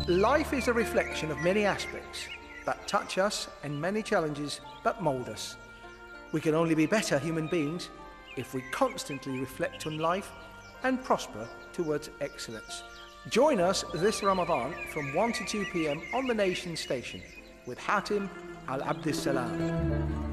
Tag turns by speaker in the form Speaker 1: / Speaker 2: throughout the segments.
Speaker 1: Life is a reflection of many aspects that touch us and many challenges that mould us. We can only be better human beings if we constantly reflect on life and prosper towards excellence. Join us this Ramadan from 1 to 2 p.m. on the Nation Station with Hatim Al-Abdussalam.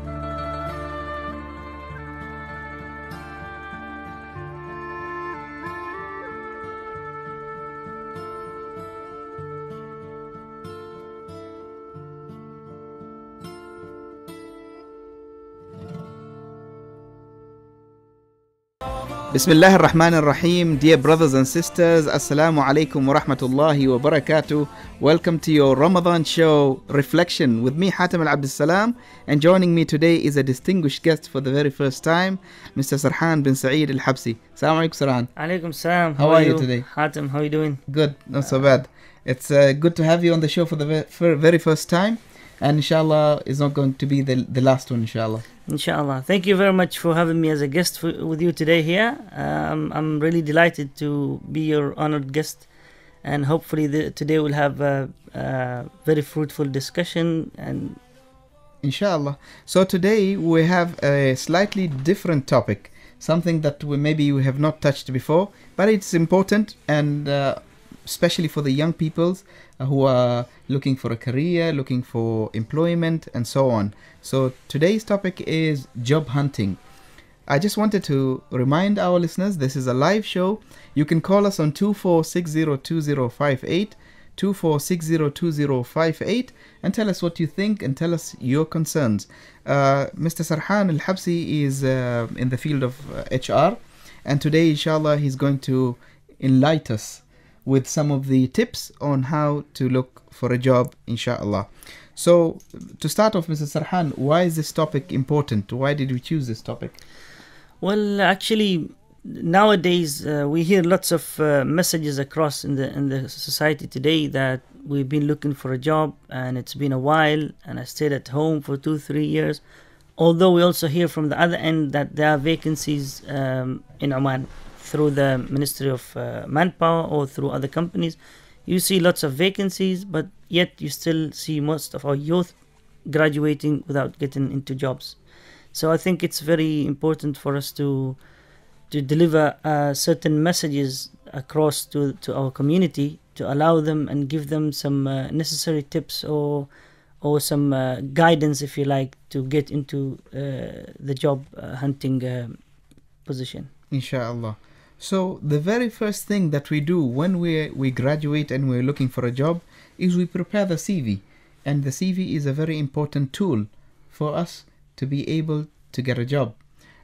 Speaker 2: Bismillah ar-Rahman ar-Rahim. Dear brothers and sisters, Assalamu alaikum wa rahmatullahi wa barakatuh. Welcome to your Ramadan show, Reflection, with me, Hatim Al-Abdussalam. And joining me today is a distinguished guest for the very first time, Mr. Sarhan bin Saeed Al-Habsi. Assalamu alaikum, Sarhan.
Speaker 3: Alaikum salam.
Speaker 2: How are you today?
Speaker 3: Hatim, how are you doing?
Speaker 2: Good, not so bad. It's good to have you on the show for the very first time. And inshallah, it's not going to be the last one, inshallah.
Speaker 3: Inshallah. Thank you very much for having me as a guest with you today here. I'm really delighted to be your honored guest. And hopefully today we'll have a very fruitful discussion. And
Speaker 2: inshallah. So today we have a slightly different topic. Something that maybe we have not touched before. But it's important, and especially for the young peoples who are looking for a career, looking for employment, and so on. So today's topic is job hunting. I just wanted to remind our listeners, this is a live show. You can call us on 24602058, 24602058, and tell us what you think and tell us your concerns. Mr. Sarhan Al-Habsi is in the field of HR, and today, inshallah, he's going to enlighten us with some of the tips on how to look for a job, inshallah. So, to start off, Mr. Sarhan, why is this topic important? Why did we choose this topic?
Speaker 3: well, actually, nowadays we hear lots of messages across in the society today that we've been looking for a job and it's been a while and I stayed at home for 2-3 years. Although we also hear from the other end that there are vacancies in Oman through the Ministry of Manpower or through other companies. You see lots of vacancies, but yet you still see most of our youth graduating without getting into jobs. So I think it's very important for us to deliver certain messages across to our community to allow them and give them some necessary tips or some guidance, if you like, to get into the job hunting position.
Speaker 2: Inshallah. So the very first thing that we do when we graduate and we're looking for a job is we prepare the CV. And the CV is a very important tool for us to be able to get a job.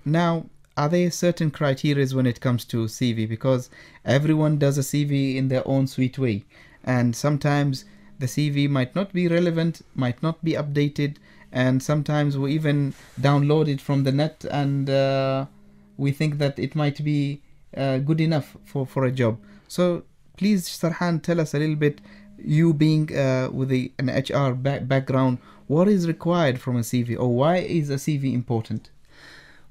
Speaker 2: Now, are there certain criteria when it comes to CV? Because everyone does a CV in their own sweet way. And sometimes the CV might not be relevant, might not be updated. And sometimes we even download it from the net and we think that it might be good enough for a job. So please, Sarhan, tell us a little bit, you being with an HR background, what is required from a CV, or why is a CV important?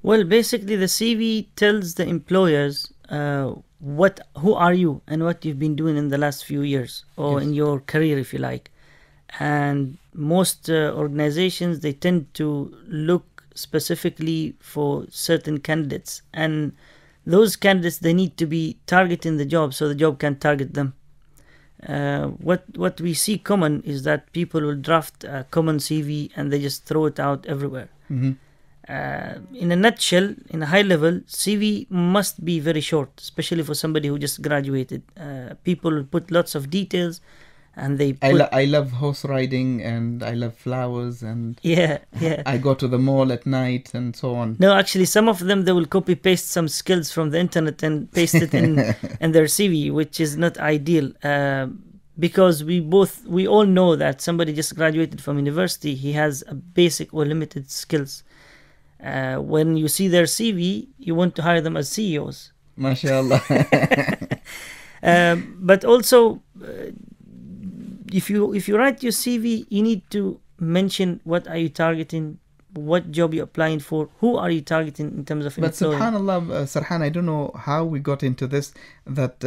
Speaker 3: Well, basically the CV tells the employers who are you and what you've been doing in the last few years or
Speaker 2: Yes.
Speaker 3: in your career, if you like. And most organizations, they tend to look specifically for certain candidates, and those candidates, they need to be targeting the job so the job can target them. What we see common is that people will draft a common CV and they just throw it out everywhere.
Speaker 2: Mm-hmm.
Speaker 3: In a nutshell, in a high level, CV must be very short, especially for somebody who just graduated. People will put lots of details, and they put...
Speaker 2: I love horse riding, and I love flowers, and
Speaker 3: yeah.
Speaker 2: I go to the mall at night and so on.
Speaker 3: No, actually, some of them, they will copy paste some skills from the internet and paste it in their CV, which is not ideal. Because we all know that somebody just graduated from university, he has a basic or limited skills. When you see their CV, you want to hire them as CEOs.
Speaker 2: MashaAllah.
Speaker 3: But also, if you write your CV, you need to mention what are you targeting, what job you're applying for, who are you targeting in terms of
Speaker 2: But
Speaker 3: employer.
Speaker 2: subhanallah, Sarhan, I don't know how we got into this, that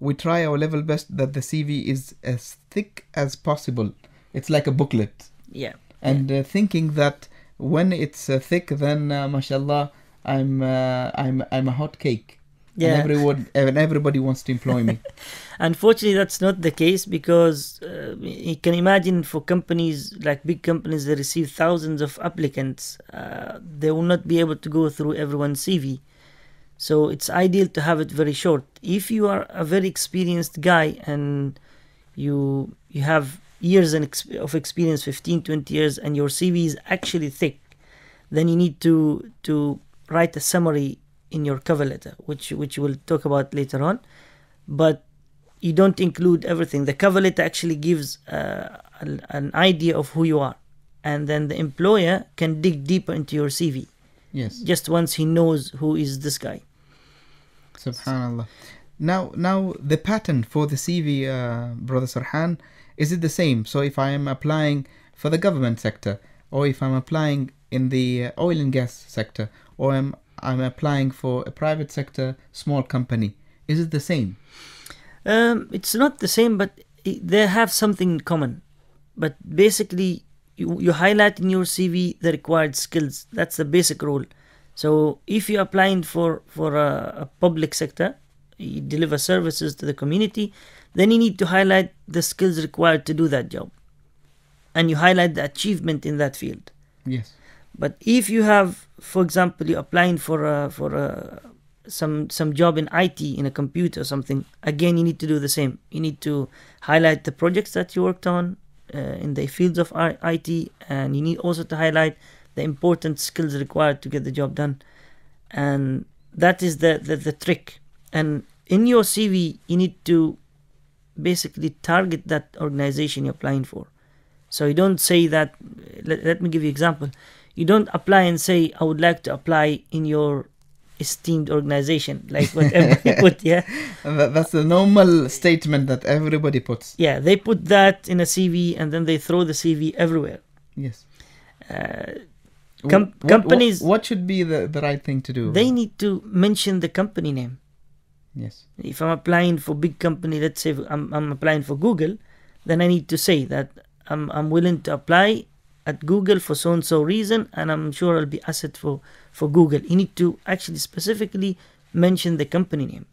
Speaker 2: we try our level best that the CV is as thick as possible. It's like a booklet.
Speaker 3: Yeah.
Speaker 2: And thinking that when it's thick, then mashallah, I'm a hot cake.
Speaker 3: Yeah.
Speaker 2: And everybody wants to employ me.
Speaker 3: Unfortunately, that's not the case, because you can imagine for companies, like big companies, they receive thousands of applicants. They will not be able to go through everyone's CV. So it's ideal to have it very short. If you are a very experienced guy and you have years of experience, 15, 20 years, and your CV is actually thick, then you need to write a summary in your cover letter, which we'll talk about later on. But you don't include everything. The cover letter actually gives an idea of who you are, and then the employer can dig deeper into your CV.
Speaker 2: Yes.
Speaker 3: Just once he knows who is this guy.
Speaker 2: Subhanallah. Now the pattern for the CV, Brother Sarhan, is it the same? So if I am applying for the government sector, or if I'm applying in the oil and gas sector, or I'm applying for a private sector small company, is it the same?
Speaker 3: It's not the same, but they have something in common. But basically, you highlight in your CV the required skills. That's the basic rule. So if you're applying for a public sector, you deliver services to the community, then you need to highlight the skills required to do that job, and you highlight the achievement in that field.
Speaker 2: Yes.
Speaker 3: But if you have, for example, you're applying for some job in IT, in a computer or something, again you need to do the same. You need to highlight the projects that you worked on in the fields of IT, and you need also to highlight the important skills required to get the job done. And that is the trick. And in your CV, you need to basically target that organization you're applying for. So you don't say that, let me give you an example. You don't apply and say, I would like to apply in your esteemed organization, like what everybody put, yeah?
Speaker 2: That's the normal statement that everybody puts.
Speaker 3: Yeah, they put that in a CV, and then they throw the CV everywhere.
Speaker 2: Yes.
Speaker 3: Companies...
Speaker 2: What should be the right thing to do?
Speaker 3: They need to mention the company name.
Speaker 2: Yes.
Speaker 3: If I'm applying for big company, let's say I'm applying for Google, then I need to say that I'm willing to apply at Google for so and so reason, and I'm sure I'll be asset for Google. You need to actually specifically mention the company name,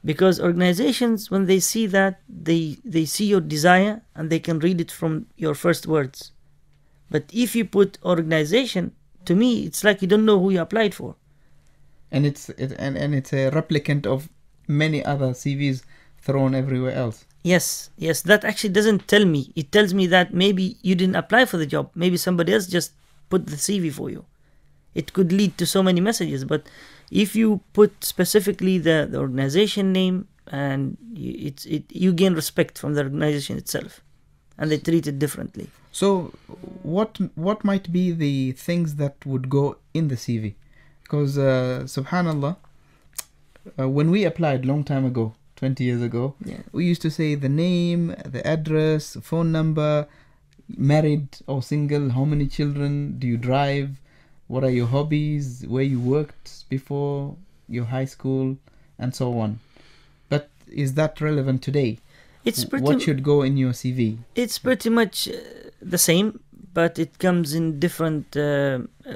Speaker 3: because organizations, when they see that, they see your desire and they can read it from your first words. But if you put organization, to me it's like you don't know who you applied for.
Speaker 2: And it's a replicant of many other CVs thrown everywhere else.
Speaker 3: Yes, that actually doesn't tell me. It tells me that maybe you didn't apply for the job. Maybe somebody else just put the CV for you. It could lead to so many messages. But if you put specifically the organization name, and you gain respect from the organization itself, and they treat it differently.
Speaker 2: So what might be the things that would go in the CV? Because subhanallah, when we applied long time ago, 20 years ago, we used to say the name, the address, phone number, married or single, how many children, do you drive, what are your hobbies, where you worked before, your high school, and so on. But is that relevant today? What should go in your CV? It's
Speaker 3: pretty much the same, but it comes in different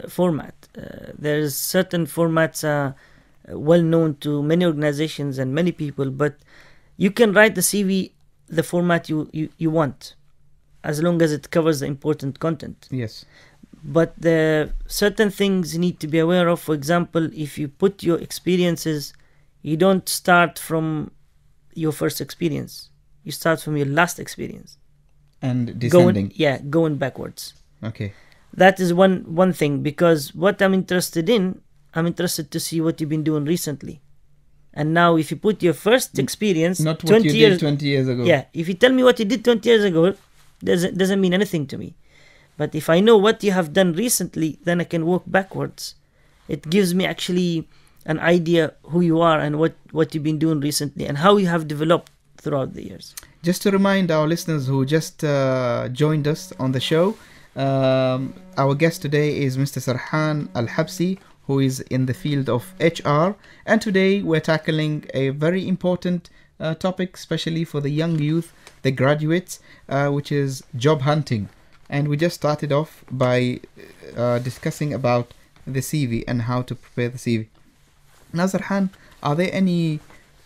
Speaker 3: format. There's certain formats well known to many organizations and many people, but you can write the CV the format you want, as long as it covers the important content.
Speaker 2: Yes.
Speaker 3: But the certain things you need to be aware of. For example, if you put your experiences, you don't start from your first experience. You start from your last experience.
Speaker 2: And descending.
Speaker 3: Going backwards.
Speaker 2: Okay.
Speaker 3: That is one thing, because what I'm interested to see what you've been doing recently. And now if you put your first experience,
Speaker 2: not what you did 20 years ago.
Speaker 3: Yeah, if you tell me what you did 20 years ago, doesn't mean anything to me. But if I know what you have done recently, then I can work backwards. It gives me actually an idea who you are and what you've been doing recently and how you have developed throughout the years.
Speaker 2: Just to remind our listeners who just joined us on the show, our guest today is Mr. Sarhan Al-Habsi, who is in the field of HR, and today we're tackling a very important topic, especially for the young youth, the graduates, which is job hunting. And we just started off by discussing about the CV and how to prepare the CV. Now, Sarhan, are there any,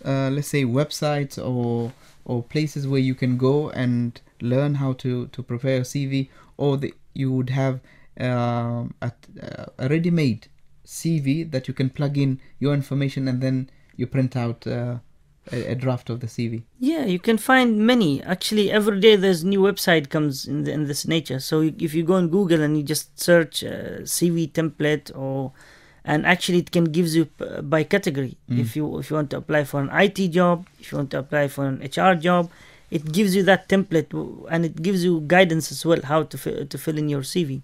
Speaker 2: let's say, websites or places where you can go and learn how to prepare a CV, or you would have a ready-made CV that you can plug in your information and then you print out a draft of the CV?
Speaker 3: Yeah, you can find many. Actually, every day there's new website comes in this nature. So if you go on Google and you just search CV template, and actually it can gives you by category. If you want to apply for an IT job, if you want to apply for an HR job, it gives you that template, and it gives you guidance as well how to fill in your CV.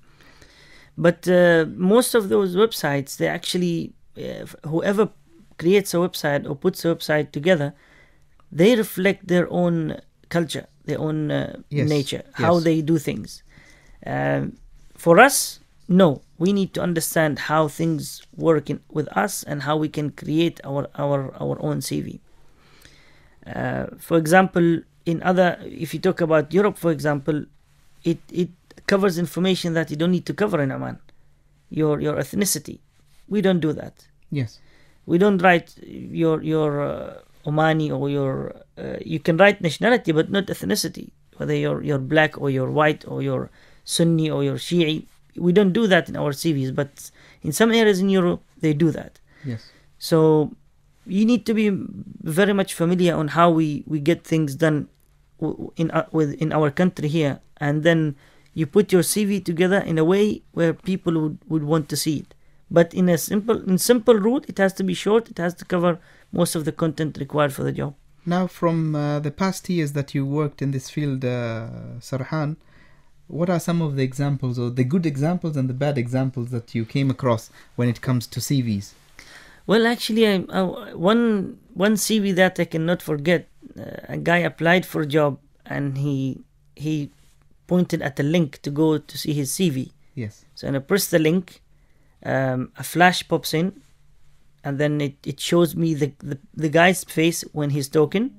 Speaker 3: But most of those websites, they actually whoever creates a website or puts a website together, they reflect their own culture, their own nature, how they do things. For us, no, we need to understand how things work with us and how we can create our own CV. For example, if you talk about Europe, for example, it covers information that you don't need to cover in Oman. Your ethnicity, we don't do that.
Speaker 2: Yes.
Speaker 3: We don't write your Omani or your. You can write nationality, but not ethnicity. Whether you're black or you're white or you're Sunni or you're Shi'i, we don't do that in our CVs. But in some areas in Europe, they do that.
Speaker 2: Yes.
Speaker 3: So you need to be very much familiar on how we get things done in our country here, and then you put your CV together in a way where people would want to see it. But in simple route, it has to be short. It has to cover most of the content required for the job.
Speaker 2: Now, from the past years that you worked in this field, Sarhan, what are some of the examples, or the good examples and the bad examples that you came across when it comes to CVs?
Speaker 3: Well, actually, one CV that I cannot forget. A guy applied for a job, and he pointed at a link to go to see his CV.
Speaker 2: Yes.
Speaker 3: So when I press the link, a flash pops in, and then it shows me the guy's face when he's talking,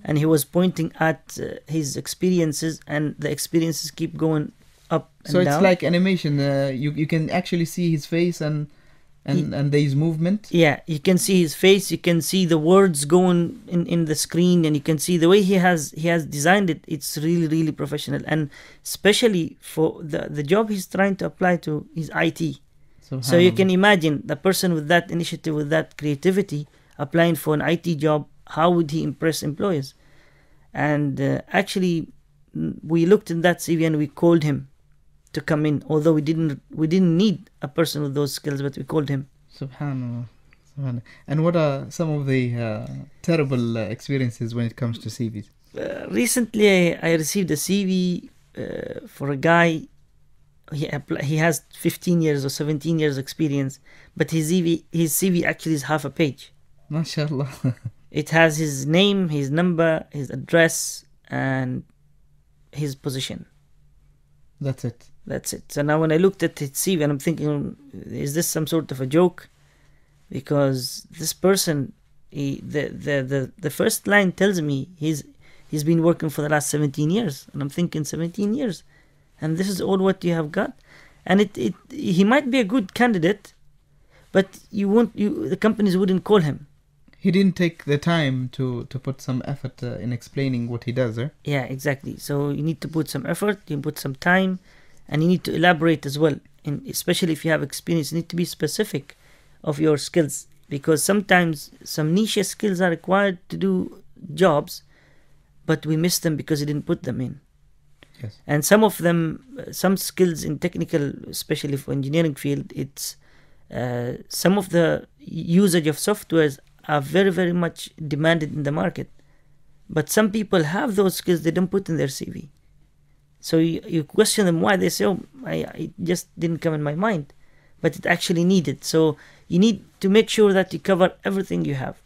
Speaker 3: and he was pointing at his experiences, and the experiences keep going up and down.
Speaker 2: So it's like animation. You can actually see his face and there is movement.
Speaker 3: Yeah, you can see his face. You can see the words going in the screen, and you can see the way he has designed it. It's really, really professional, and especially for the job he's trying to apply to is IT. So you can imagine the person with that initiative, with that creativity, applying for an IT job. How would he impress employers? And actually, we looked at that CV and we called him to come in. Although we didn't need a person with those skills, but we called him.
Speaker 2: Subhanallah. And what are some of the terrible experiences when it comes to CVs?
Speaker 3: Recently, I received a CV for a guy. He has 15 years or 17 years experience, but his CV actually is half a page.
Speaker 2: MashaAllah.
Speaker 3: It has his name, his number, his address, and his position.
Speaker 2: That's it.
Speaker 3: So now when I looked at his CV, and I'm thinking, is this some sort of a joke? Because this person, the first line tells me he's been working for the last 17 years, and I'm thinking 17 years. And this is all what you have got, and he might be a good candidate, but the companies wouldn't call him.
Speaker 2: He didn't take the time to put some effort in explaining what he does, eh?
Speaker 3: Yeah, exactly. So you need to put some effort, you put some time, and you need to elaborate as well. And especially if you have experience, you need to be specific of your skills, because sometimes some niche skills are required to do jobs, but we miss them because you didn't put them in.
Speaker 2: Yes.
Speaker 3: And some of them, some skills in technical, especially for engineering field, it's some of the usage of softwares are very, very much demanded in the market. But some people have those skills, they don't put in their CV. So you question them why. They say, it just didn't come in my mind. But it actually needed. So you need to make sure that you cover everything you have.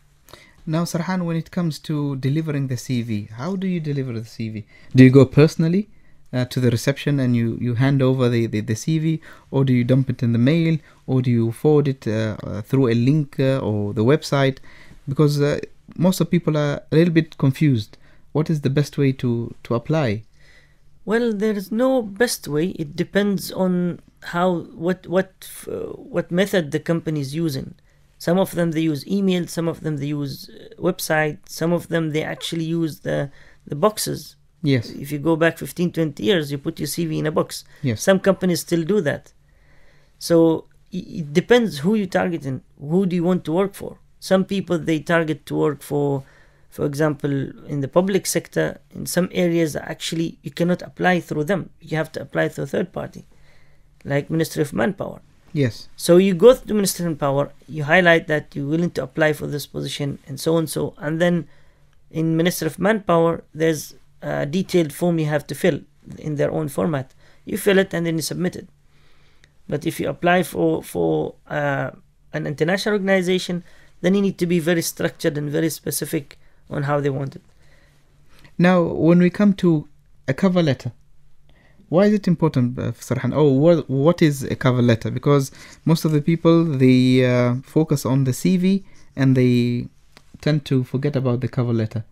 Speaker 2: Now, Sarhan, when it comes to delivering the CV, how do you deliver the CV? Do you go personally to the reception and you hand over the CV, or do you dump it in the mail, or do you forward it through a link or the website? Because most of people are a little bit confused. What is the best way to apply?
Speaker 3: Well, there is no best way. It depends on what method the company is using. Some of them they use email, some of them they use website, some of them they actually use the boxes.
Speaker 2: Yes.
Speaker 3: If you go back 15, 20 years, you put your CV in a box.
Speaker 2: Yes.
Speaker 3: Some companies still do that. So it depends who you're targeting. Who do you want to work for? Some people they target to work for example, in the public sector. In some areas, actually, you cannot apply through them. You have to apply through a third party, like Ministry of Manpower.
Speaker 2: Yes.
Speaker 3: So you go to Ministry of Manpower, you highlight that you're willing to apply for this position, and so and so. And then in Ministry of Manpower, there's a detailed form you have to fill in their own format. You fill it and then you submit it. But if you apply for an international organization, then you need to be very structured and very specific on how they want it.
Speaker 2: Now, when we come to a cover letter, why is it important, Sarhan? What is a cover letter? Because most of the people, they focus on the CV and they tend to forget about the cover letter.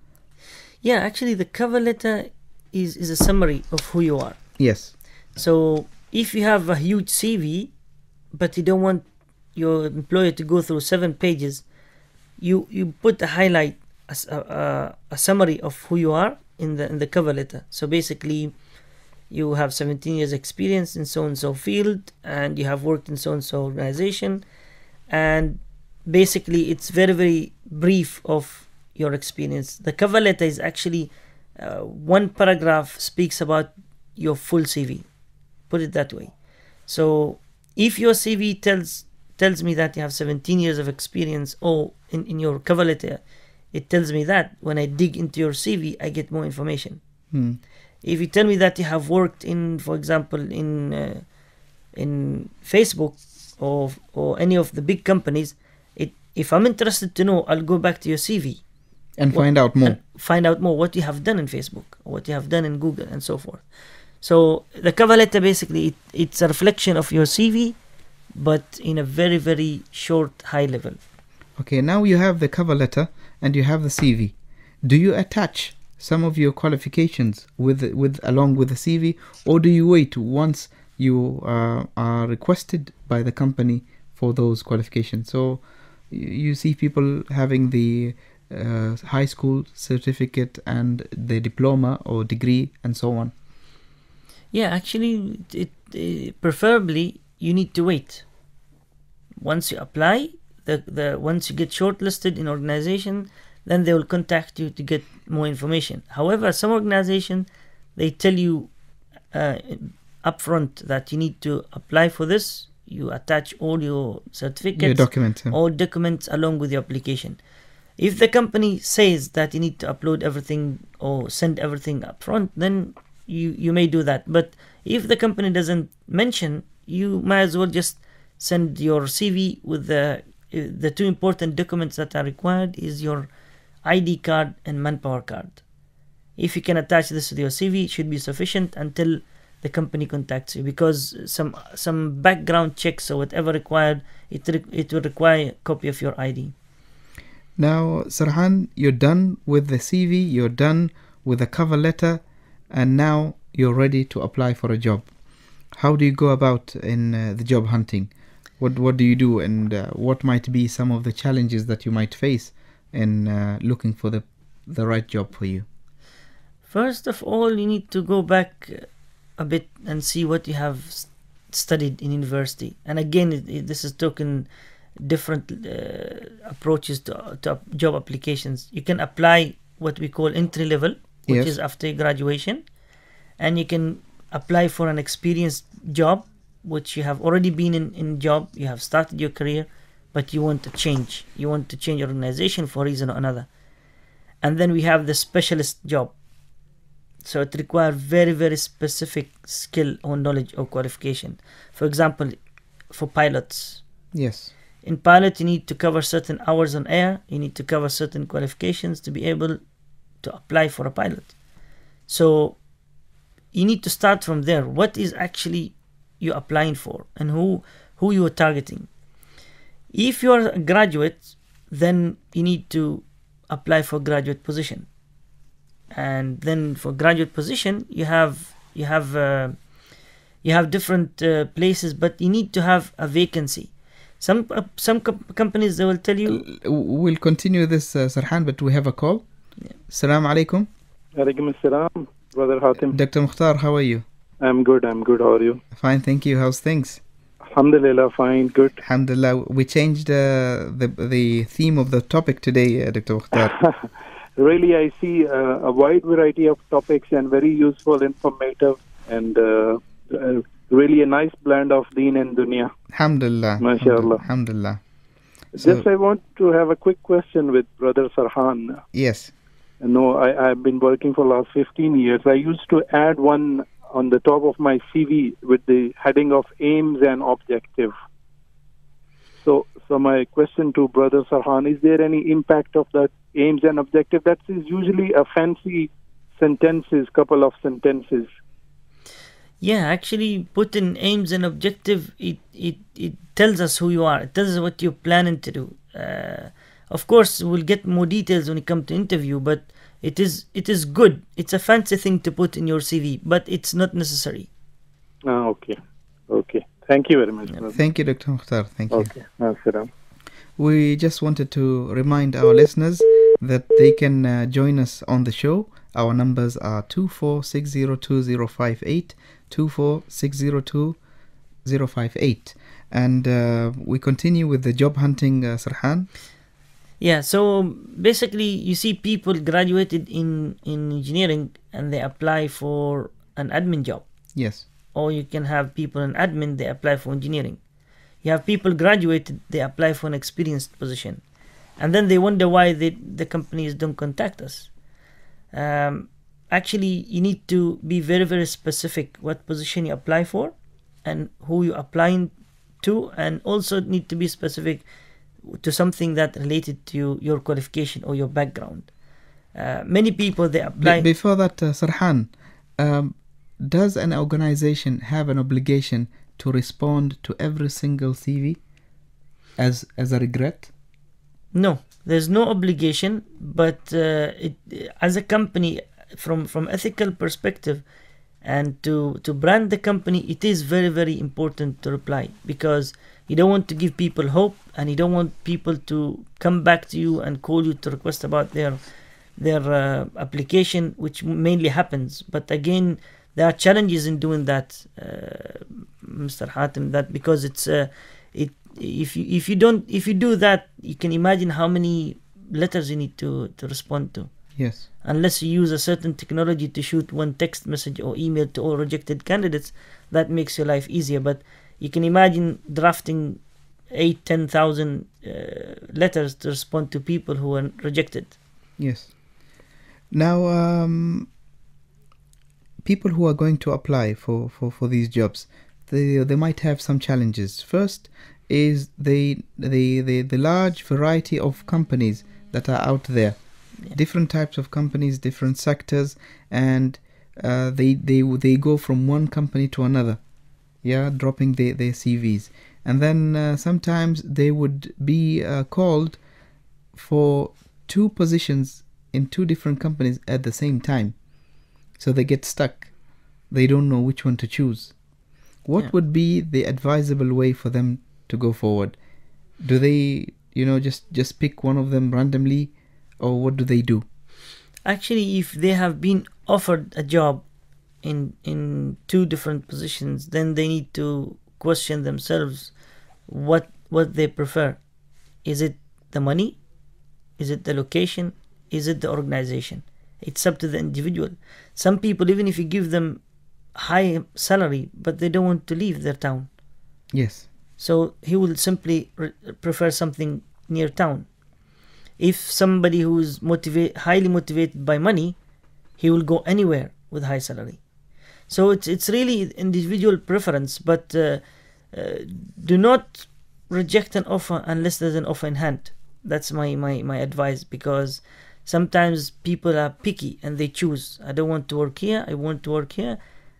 Speaker 3: Yeah, actually, the cover letter is a summary of who you are.
Speaker 2: Yes.
Speaker 3: So if you have a huge CV, but you don't want your employer to go through 7 pages, you put a highlight, a summary of who you are in the cover letter. So basically, you have 17 years experience in so and so field, and you have worked in so and so organization, and basically it's very, very brief of your experience. The cover letter is actually one paragraph speaks about your full CV, put it that way. So if your CV tells me that you have 17 years of experience, or in your cover letter it tells me that, when I dig into your CV I get more information. If you tell me that you have worked in, for example, in Facebook or any of the big companies, if I'm interested to know, I'll go back to your CV
Speaker 2: and find out more.
Speaker 3: Find out more what you have done in Facebook, or what you have done in Google, and so forth. So the cover letter basically it's a reflection of your CV, but in a very, very short, high level.
Speaker 2: Okay, now you have the cover letter and you have the CV. Do you attach some of your qualifications along with the CV, or do you wait once you are requested by the company for those qualifications? So you see people having the high school certificate and the diploma or degree and so on.
Speaker 3: Yeah, actually, preferably you need to wait. Once you apply, once you get shortlisted in organization, then they will contact you to get more information. However, some organization, they tell you upfront that you need to apply for this. You attach all your certificates,
Speaker 2: your documents,
Speaker 3: all documents along with your application. If the company says that you need to upload everything or send everything upfront, then you may do that. But if the company doesn't mention, you might as well just send your CV with the 2 important documents that are required is your ID card and manpower card. If you can attach this to your CV, it should be sufficient until the company contacts you, because some background checks or whatever required, it will require a copy of your ID.
Speaker 2: Now, Sarhan, you're done with the CV, you're done with the cover letter, and now you're ready to apply for a job. How do you go about in the job hunting? What do you do, and what might be some of the challenges that you might face in looking for the right job for you?
Speaker 3: First of all, you need to go back a bit and see what you have studied in university. And again, this is talking different approaches to job applications. You can apply what we call entry level, which is after graduation, and you can apply for an experienced job, which you have already been in job, you have started your career, but you want to change. You want to change your organization for a reason or another. And then we have the specialist job. So it requires very, very specific skill or knowledge or qualification. For example, for pilots.
Speaker 2: Yes.
Speaker 3: In pilot, you need to cover certain hours on air. You need to cover certain qualifications to be able to apply for a pilot. So you need to start from there. What is actually you applying for, and who you are targeting? If you are a graduate, then you need to apply for graduate position. And then for graduate position, you have different places, but you need to have a vacancy. Some companies, they will tell you.
Speaker 2: We'll continue this, Sarhan, but we have a call.
Speaker 3: Yeah.
Speaker 2: Assalamu alaikum.
Speaker 4: Alaikum assalam, Brother Hatim.
Speaker 2: Dr. Mukhtar, how are you?
Speaker 4: I'm good. How are you?
Speaker 2: Fine, thank you. How's things?
Speaker 4: Alhamdulillah, fine, good.
Speaker 2: Alhamdulillah. We changed the theme of the topic today, Dr. Mukhtar.
Speaker 4: Really, I see a wide variety of topics and very useful, informative, and really a nice blend of deen and dunya.
Speaker 2: Alhamdulillah.
Speaker 4: MashaAllah.
Speaker 2: Alhamdulillah.
Speaker 4: Just I want to have a quick question with Brother Sarhan.
Speaker 2: Yes.
Speaker 4: No, I've been working for the last 15 years. I used to add one on the top of my CV with the heading of aims and objective. So my question to Brother Sarhan, is there any impact of that aims and objective? That is usually a fancy sentences, couple of sentences.
Speaker 3: Yeah, actually, put in aims and objective, it tells us who you are. It tells us what you're planning to do. Of course, we'll get more details when you come to interview, but it is good. It's a fancy thing to put in your CV, but it's not necessary.
Speaker 4: Okay. Thank you very much.
Speaker 2: Thank you, Dr. Mukhtar. Thank you.
Speaker 4: Okay. Assalam.
Speaker 2: We just wanted to remind our listeners that they can join us on the show. Our numbers are 24602058, 24602058. And we continue with the job hunting, Sarhan.
Speaker 3: Yeah, so basically you see people graduated in engineering and they apply for an admin job.
Speaker 2: Yes.
Speaker 3: Or you can have people in admin, they apply for engineering. You have people graduated, they apply for an experienced position. And then they wonder why the companies don't contact us. Actually, you need to be very, very specific what position you apply for and who you're applying to, and also need to be specific to something that related to your qualification or your background. Many people, they apply...
Speaker 2: Before that, Sarhan, does an organization have an obligation to respond to every single CV as a regret?
Speaker 3: No, there's no obligation, but as a company, from ethical perspective and to brand the company, it is very, very important to reply, because you don't want to give people hope and you don't want people to come back to you and call you to request about their application, which mainly happens. But again, there are challenges in doing that, Mr. Hatim, that because it's if you do that, you can imagine how many letters you need to respond to.
Speaker 2: Yes.
Speaker 3: Unless you use a certain technology to shoot one text message or email to all rejected candidates, that makes your life easier. But you can imagine drafting 8,000-10,000 letters to respond to people who are rejected.
Speaker 2: Yes. Now, people who are going to apply for these jobs, they might have some challenges. First is the large variety of companies that are out there. Yeah. Different types of companies, different sectors, and they go from one company to another, dropping their CVs. And then sometimes they would be called for two positions in two different companies at the same time. So they get stuck. They don't know which one to choose. What would be the advisable way for them to go forward? Do they, just pick one of them randomly, or what do they do?
Speaker 3: Actually, if they have been offered a job in two different positions, then they need to question themselves what they prefer. Is it the money? Is it the location? Is it the organization? It's up to the individual. Some people, even if you give them high salary, but they don't want to leave their town.
Speaker 2: Yes.
Speaker 3: So he will simply prefer something near town. If somebody who is highly motivated by money, he will go anywhere with high salary. So it's really individual preference, but do not reject an offer unless there's an offer in hand. That's my advice, because sometimes people are picky and they choose. I don't want to work here, I want to work here.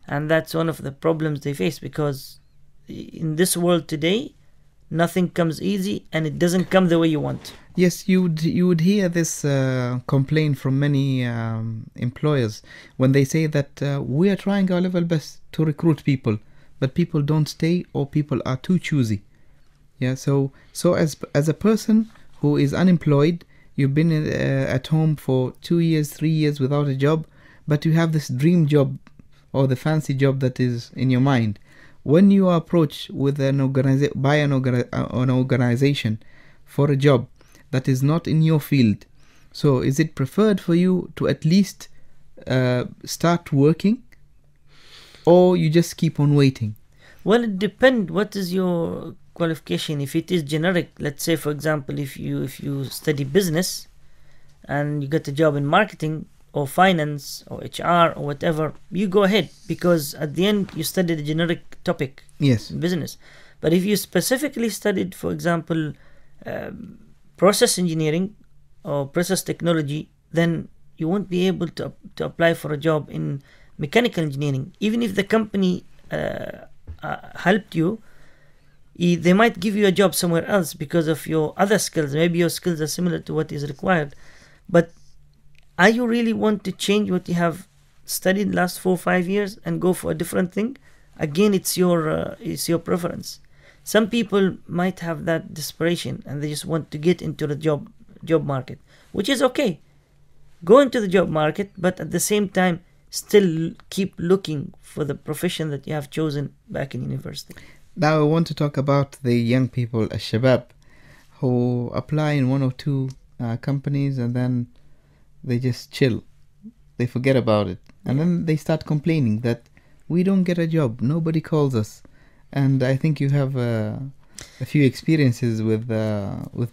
Speaker 3: And that's one of the problems they face, because in this world today, nothing comes easy and it doesn't come the way you want.
Speaker 2: Yes, you would hear this complaint from many employers when they say that we are trying our level best to recruit people, but people don't stay, or people are too choosy. Yeah, so as a person who is unemployed, you've been at home for 2 years, 3 years without a job, but you have this dream job or the fancy job that is in your mind. When you are approached with an organization for a job that is not in your field, so is it preferred for you to at least start working, or you just keep on waiting?
Speaker 3: Well, it depends. What is your qualification? If it is generic, let's say for example, if you study business and you get a job in marketing or finance or HR or whatever, you go ahead, because at the end you studied a generic topic.
Speaker 2: Yes.
Speaker 3: In business. But if you specifically studied, for example, process engineering or process technology, then you won't be able to apply for a job in mechanical engineering. Even if the company helped you, they might give you a job somewhere else because of your other skills. Maybe your skills are similar to what is required. But are you really want to change what you have studied last 4 or 5 years and go for a different thing? Again, it's your preference. Some people might have that desperation and they just want to get into the job market, which is okay. Go into the job market, but at the same time, still keep looking for the profession that you have chosen back in university.
Speaker 2: Now I want to talk about the young people, al-shabab, who apply in 1 or 2 companies and then they just chill. They forget about it. And then they start complaining that we don't get a job, nobody calls us. And I think you have a few experiences with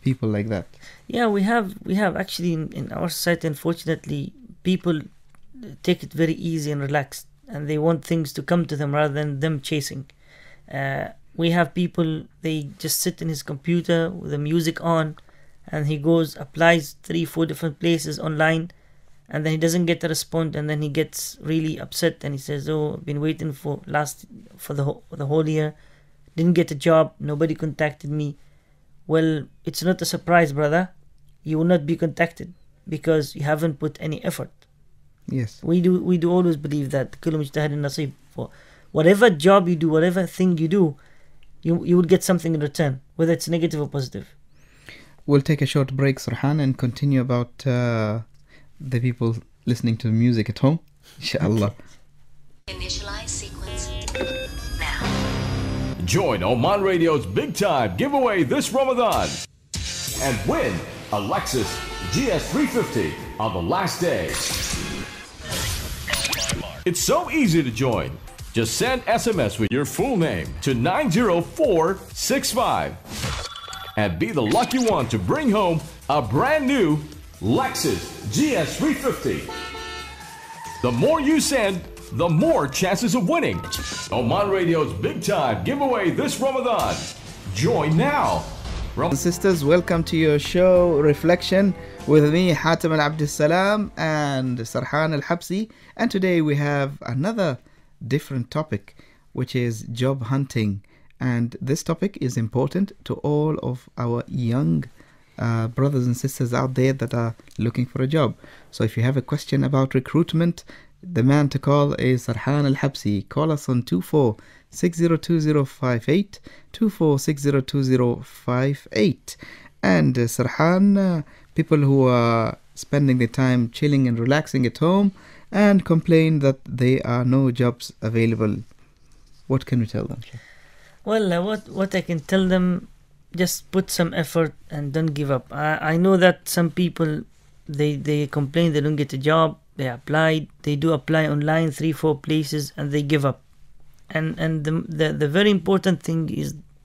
Speaker 2: people like that. Yeah,
Speaker 3: we have actually in our society, unfortunately, people take it very easy and relaxed, and they want things to come to them rather than them chasing. We have people, they just sit in his computer with the music on, and he goes, applies 3-4 different places online, and then he doesn't get a response, and then he gets really upset and he says, oh, I've been waiting for the whole year, didn't get a job, nobody contacted me. Well, it's not a surprise, brother. You will not be contacted because you haven't put any effort.
Speaker 2: Yes.
Speaker 3: We do always believe that كل مجتهد نصيب. For whatever job you do, whatever thing you do, you will get something in return, whether it's negative or positive.
Speaker 2: We'll take a short break, Sarhan, and continue about the people listening to the music at home. Inshallah.
Speaker 5: Initialize sequence now.
Speaker 6: Join Oman Radio's Big Time giveaway this Ramadan and win a Lexus GS350 on the last day. It's so easy to join. Just send SMS with your full name to 90465 and be the lucky one to bring home a brand new Lexus GS350. The more you send, the more chances of winning. Oman Radio's Big Time giveaway this Ramadan. Join now.
Speaker 2: Brothers and sisters, welcome to your show Reflection with me, Hatem Al-Abdel Salam and Sarhan Al-Habsi. And today we have another different topic, which is job hunting. And this topic is important to all of our young brothers and sisters out there that are looking for a job. So if you have a question about recruitment, the man to call is Sarhan Al-Habsi. Call us on 24602058, 24602058. And Sarhan, people who are spending their time chilling and relaxing at home and complain that there are no jobs available, what can we tell them?
Speaker 3: Well, what I can tell them, just put some effort and don't give up. I know that some people, they complain they don't get a job. They applied, they do apply online 3-4 places and they give up. And the very important thing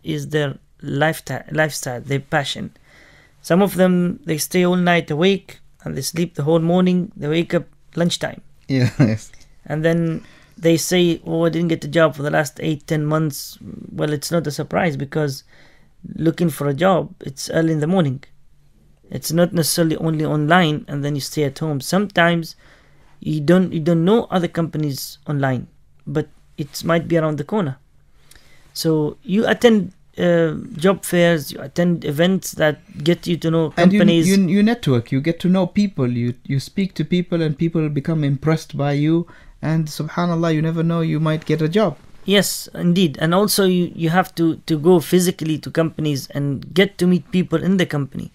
Speaker 3: is their lifestyle, their passion. Some of them, they stay all night awake and they sleep the whole morning. They wake up lunchtime.
Speaker 2: Yes.
Speaker 3: And then they say, oh, I didn't get a job for the last 8-10 months. Well, it's not a surprise because looking for a job, it's early in the morning. It's not necessarily only online and then you stay at home. Sometimes you don't know other companies online, but it might be around the corner. So you attend job fairs, you attend events that get you to know
Speaker 2: And
Speaker 3: companies.
Speaker 2: you network, you get to know people, you speak to people, and people become impressed by you, and subhanallah, you never know, you might get a job.
Speaker 3: Yes, indeed. And also you have to go physically to companies and get to meet people in the company.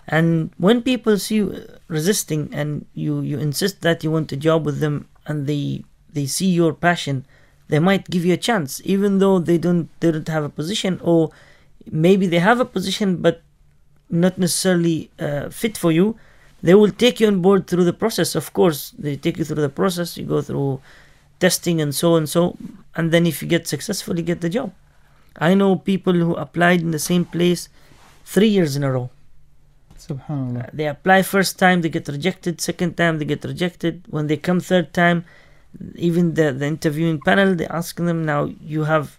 Speaker 3: And when people see you resisting and you insist that you want a job with them, and they see your passion, they might give you a chance, even though they don't have a position, or maybe they have a position but not necessarily fit for you. They will take you on board through the process. Of course, they take you through the process. You go through testing and so, and then if you get successful, you get the job. I know people who applied in the same place 3 years in a row.
Speaker 2: Subhanallah.
Speaker 3: They apply first time, they get rejected. Second time, they get rejected. When they come third time, even the interviewing panel, they ask them, now you've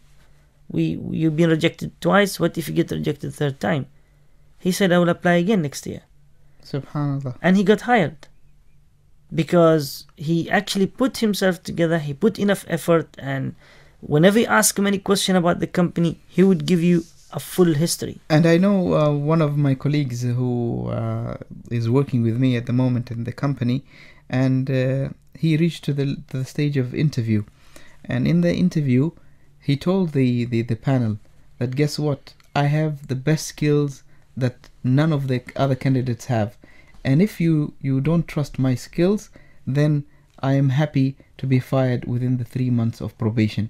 Speaker 3: been rejected twice, what if you get rejected third time? He said, I will apply again next year.
Speaker 2: Subhanallah.
Speaker 3: And he got hired because he actually put himself together, he put enough effort, and whenever you ask him any question about the company, he would give you a full history.
Speaker 2: And I know one of my colleagues who is working with me at the moment in the company, and he reached to the stage of interview. And in the interview, he told the panel that, guess what? I have the best skills that none of the other candidates have. And if you don't trust my skills, then I am happy to be fired within the 3 months of probation.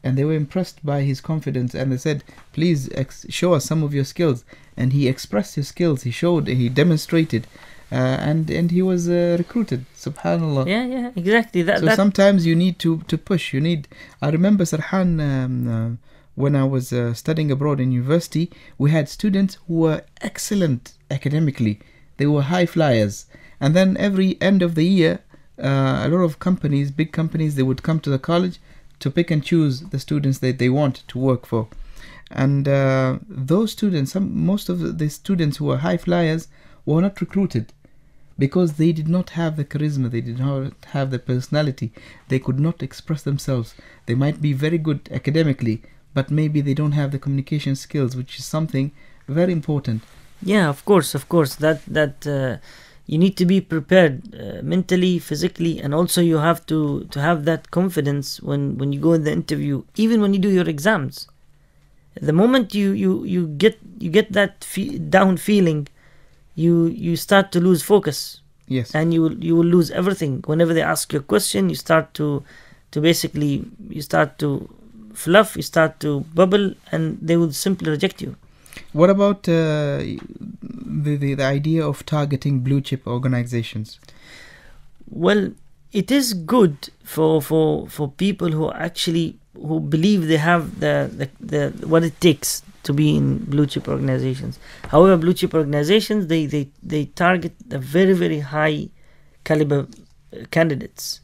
Speaker 2: And they were impressed by his confidence, and they said, please show us some of your skills. And he expressed his skills, he demonstrated, and he was recruited. Subhanallah.
Speaker 3: Yeah, exactly.
Speaker 2: So sometimes you need to push. I remember, Sarhan, when I was studying abroad in university, we had students who were excellent academically. They were high flyers. And then every end of the year, a lot of companies, big companies, they would come to the college to pick and choose the students that they want to work for. And those students, most of the students who were high flyers were not recruited because they did not have the charisma, they did not have the personality, they could not express themselves. They might be very good academically, but maybe they don't have the communication skills, which is something very important.
Speaker 3: Yeah, of course. That you need to be prepared mentally, physically, and also you have to have that confidence when you go in the interview, even when you do your exams. The moment you get that down feeling, you start to lose focus.
Speaker 2: Yes.
Speaker 3: And you will lose everything. Whenever they ask you a question, you start to fluff, you start to bubble, and they will simply reject you.
Speaker 2: What about the idea of targeting blue chip organizations?
Speaker 3: Well, it is good for people who believe they have the what it takes to be in blue chip organizations. However, blue chip organizations they target the very, very high caliber candidates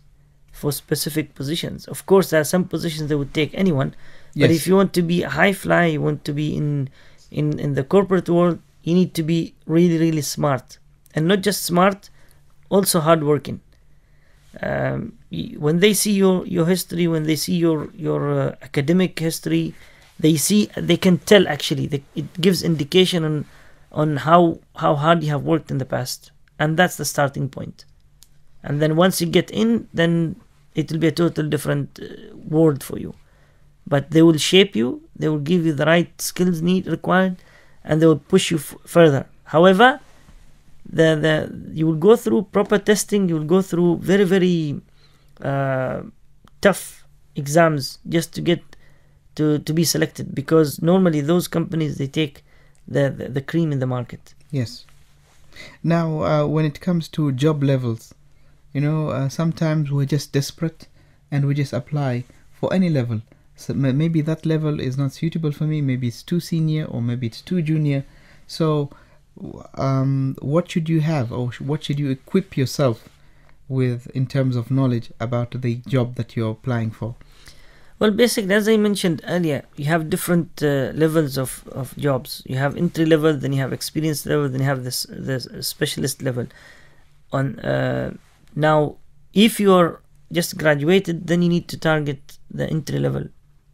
Speaker 3: for specific positions. Of course, there are some positions they would take anyone, but if you want to be a high fly, you want to be in the corporate world, you need to be really, really smart, and not just smart, also hardworking. When they see your history, when they see your academic history, they can tell actually. It gives indication on how hard you have worked in the past, and that's the starting point. And then once you get in, then it will be a total different world for you. But they will shape you, they will give you the right skills required, and they will push you further. However, you will go through proper testing, you will go through very, very tough exams just to get to be selected, because normally those companies, they take the cream in the market.
Speaker 2: Yes. Now, when it comes to job levels, sometimes we're just desperate and we just apply for any level. So maybe that level is not suitable for me, maybe it's too senior or maybe it's too junior. So what should you have, or what should you equip yourself with in terms of knowledge about the job that you're applying for?
Speaker 3: Well, basically, as I mentioned earlier, you have different levels of jobs. You have entry level, then you have experienced level, then you have this specialist level. Now, if you are just graduated, then you need to target the entry level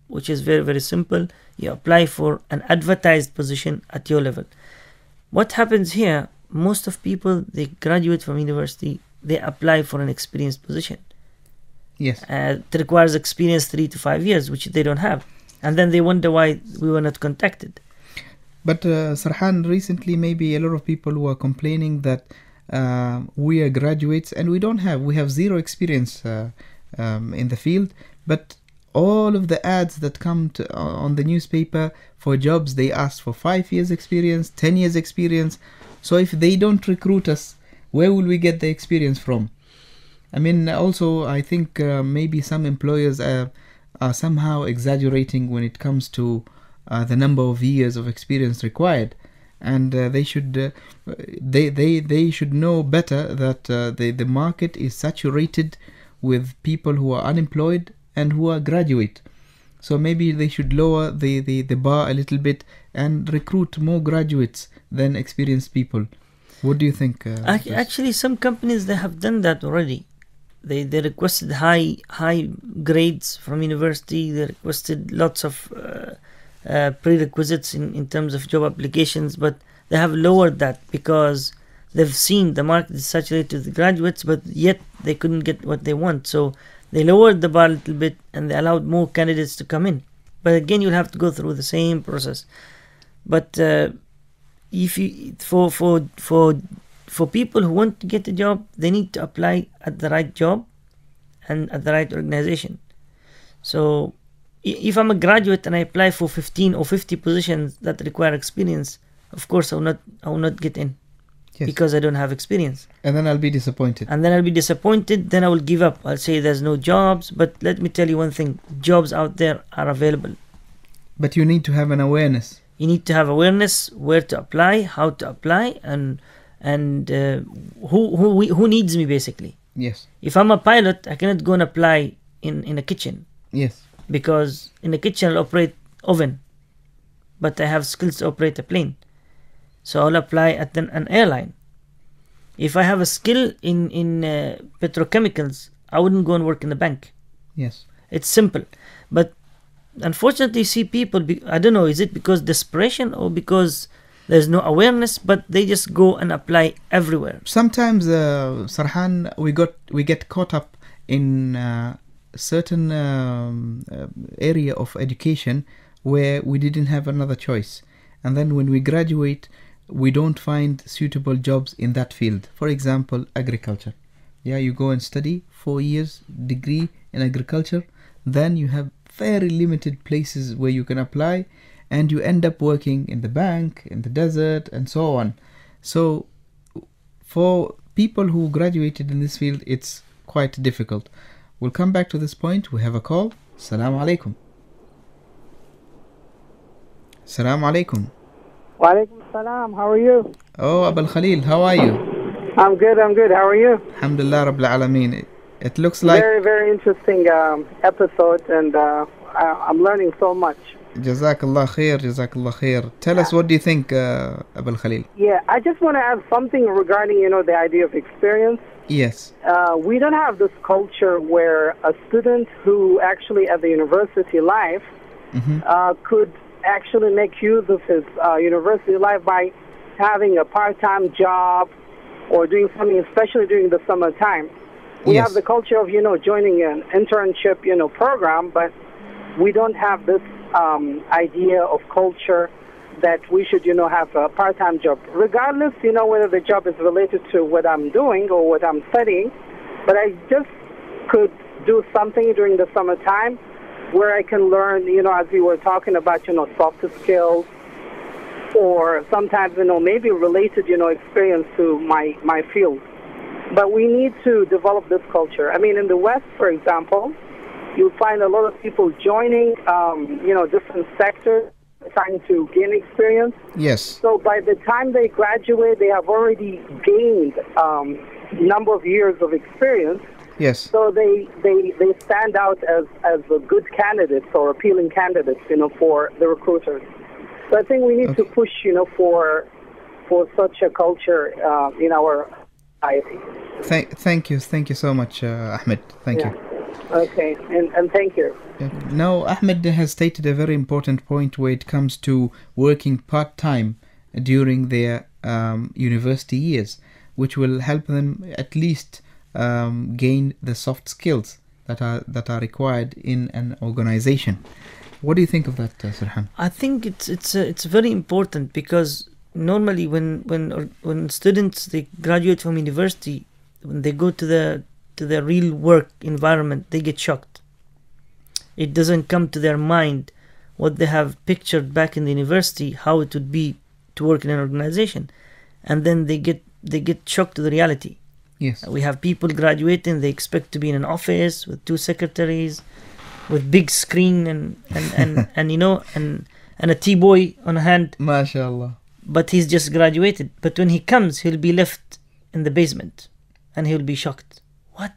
Speaker 3: which is very, very simple. You apply for an advertised position at your level. What happens here, most of people, they graduate from university, they apply for an experienced position.
Speaker 2: Yes.
Speaker 3: It requires experience 3 to 5 years, which they don't have. And then they wonder why we were not contacted.
Speaker 2: But Sarhan, recently maybe a lot of people were complaining that we are graduates and we have zero experience in the field, but all of the ads that come on the newspaper for jobs, they ask for 5 years experience, 10 years experience. So if they don't recruit us, where will we get the experience from? I mean, also I think maybe some employers are somehow exaggerating when it comes to the number of years of experience required, and they should know better that the market is saturated with people who are unemployed and who are graduate. So maybe they should lower the bar a little bit and recruit more graduates than experienced people. What do you think?
Speaker 3: Actually, some companies, they have done that already. They requested high grades from university. They requested lots of prerequisites in terms of job applications, but they have lowered that because they've seen the market is saturated with graduates, but yet they couldn't get what they want. So they lowered the bar a little bit and they allowed more candidates to come in. But again, you'll have to go through the same process. But if you for people who want to get a job, they need to apply at the right job and at the right organization. So if I'm a graduate and I apply for 15 or 50 positions that require experience, of course I will not get in. Yes. Because I don't have experience.
Speaker 2: And then I'll be disappointed.
Speaker 3: Then I will give up. I'll say there's no jobs. But let me tell you one thing. Jobs out there are available.
Speaker 2: But you need to have an awareness.
Speaker 3: You need to have awareness where to apply, how to apply, and who needs me, basically.
Speaker 2: Yes.
Speaker 3: If I'm a pilot, I cannot go and apply in a kitchen.
Speaker 2: Yes.
Speaker 3: Because in a kitchen I'll operate oven. But I have skills to operate a plane. So I'll apply at an airline. If I have a skill in petrochemicals, I wouldn't go and work in the bank.
Speaker 2: Yes.
Speaker 3: It's simple. But unfortunately, you see people, I don't know, is it because desperation or because there's no awareness, but they just go and apply everywhere.
Speaker 2: Sometimes, Sarhan, we get caught up in a certain area of education where we didn't have another choice. And then when we graduate, we don't find suitable jobs in that field. For example, agriculture. Yeah, you go and study 4 years degree in agriculture, then you have very limited places where you can apply, and you end up working in the bank, in the desert, and so on. So for people who graduated in this field, it's quite difficult. We'll come back to this point. We have a call. Assalamu alaikum. Assalamu alaikum.
Speaker 7: Wa alaikum salam. How are you?
Speaker 2: Oh, Abul Khalil, how are you?
Speaker 7: I'm good. How are you?
Speaker 2: Alhamdulillah Rabbil Alameen. It looks like
Speaker 7: very, very interesting episode, and I'm learning so much.
Speaker 2: Jazakallah khair. Tell us, what do you think, Abul Khalil?
Speaker 7: Yeah, I just want to add something regarding, the idea of experience.
Speaker 2: Yes.
Speaker 7: We don't have this culture where a student who actually at the university life could actually make use of his university life by having a part-time job or doing something, especially during the summertime. We have the culture of, joining an internship, program, but we don't have this idea of culture that we should, have a part-time job, regardless, whether the job is related to what I'm doing or what I'm studying. But I just could do something during the summertime where I can learn, as we were talking about, softer skills, or sometimes, maybe related, experience to my field. But we need to develop this culture. I mean, in the West, for example, you'll find a lot of people joining, different sectors, trying to gain experience.
Speaker 2: Yes.
Speaker 7: So by the time they graduate, they have already gained number of years of experience.
Speaker 2: Yes.
Speaker 7: So they stand out as a good candidates or appealing candidates, for the recruiters. So I think we need to push, for such a culture in our society.
Speaker 2: Thank you so much, Ahmed. Thank you.
Speaker 7: Okay, and thank you.
Speaker 2: Now, Ahmed has stated a very important point where it comes to working part-time during their university years, which will help them at least gain the soft skills that are required in an organization. What do you think of that, Sarhan?
Speaker 3: I think it's very important, because normally when students, they graduate from university, when they go to the real work environment, they get shocked. It doesn't come to their mind what they have pictured back in the university, how it would be to work in an organization, and then they get shocked to the reality.
Speaker 2: Yes.
Speaker 3: We have people graduating, they expect to be in an office with 2 secretaries, with big screen and you know, and a T-boy on a hand.
Speaker 2: MashaAllah.
Speaker 3: But he's just graduated. But when he comes, he'll be left in the basement, and he'll be shocked. What?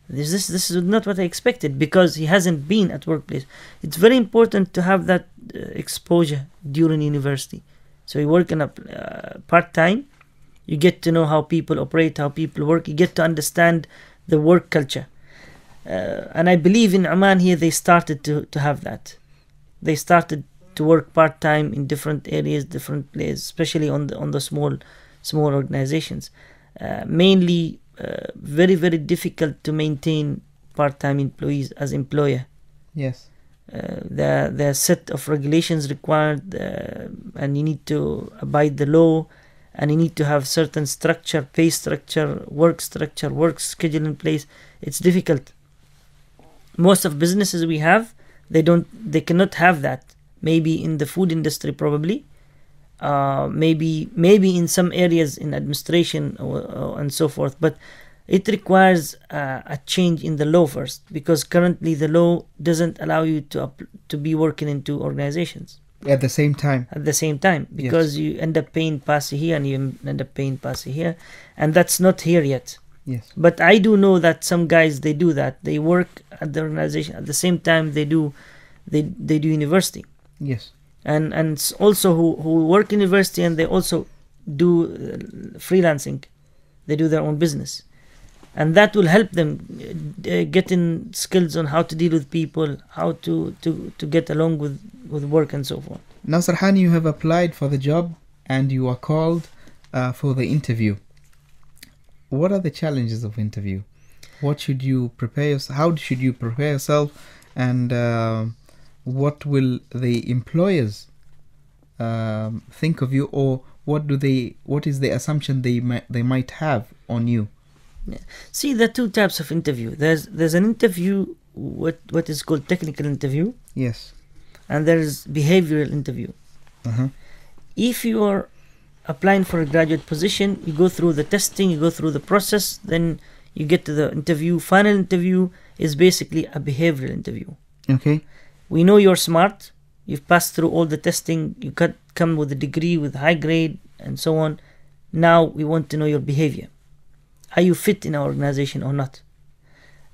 Speaker 3: This is not what I expected, because he hasn't been at workplace. It's very important to have that exposure during university. So you work in a part-time, you get to know how people operate, how people work, you get to understand the work culture. And I believe in Oman here, they started to have that. They started to work part-time in different areas, different places, especially on the small organizations. Mainly very, very difficult to maintain part-time employees as employer.
Speaker 2: Yes.
Speaker 3: There are set of regulations required, and you need to abide the law, and you need to have certain structure, pay structure, work schedule in place. It's difficult. Most of businesses we have, they cannot have that. Maybe in the food industry, probably. Maybe in some areas in administration and so forth. But it requires a change in the law first, because currently the law doesn't allow you to be working in 2 organizations
Speaker 2: at the same time.
Speaker 3: Because
Speaker 2: yes.
Speaker 3: You end up paying PASI here and you end up paying PASI here, and that's not here yet.
Speaker 2: Yes.
Speaker 3: But I do know that some guys, they do that. They work at the organization at the same time they do university.
Speaker 2: Yes.
Speaker 3: And also who work in university, and they also do freelancing. They do their own business, and that will help them getting skills on how to deal with people, how to get along with work and so forth.
Speaker 2: Now, Sarhan, you have applied for the job and you are called for the interview. What are the challenges of interview? What should you prepare? How should you prepare yourself? And what will the employers think of you, or what is the assumption they might have on you?
Speaker 3: Yeah. See, there are 2 types of interview. There's an interview, what is called technical interview.
Speaker 2: Yes.
Speaker 3: And there's behavioral interview.
Speaker 2: Uh-huh.
Speaker 3: If you are applying for a graduate position, you go through the testing, you go through the process, then you get to the interview. Final interview is basically a behavioral interview.
Speaker 2: Okay.
Speaker 3: We know you're smart, you've passed through all the testing, you come with a degree, with high grade, and so on. Now we want to know your behavior. Are you fit in our organization or not?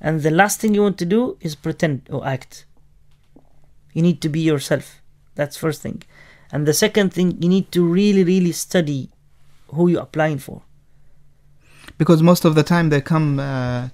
Speaker 3: And the last thing you want to do is pretend or act. You need to be yourself. That's first thing. And the second thing, you need to really, really study who you're applying for.
Speaker 2: Because most of the time they come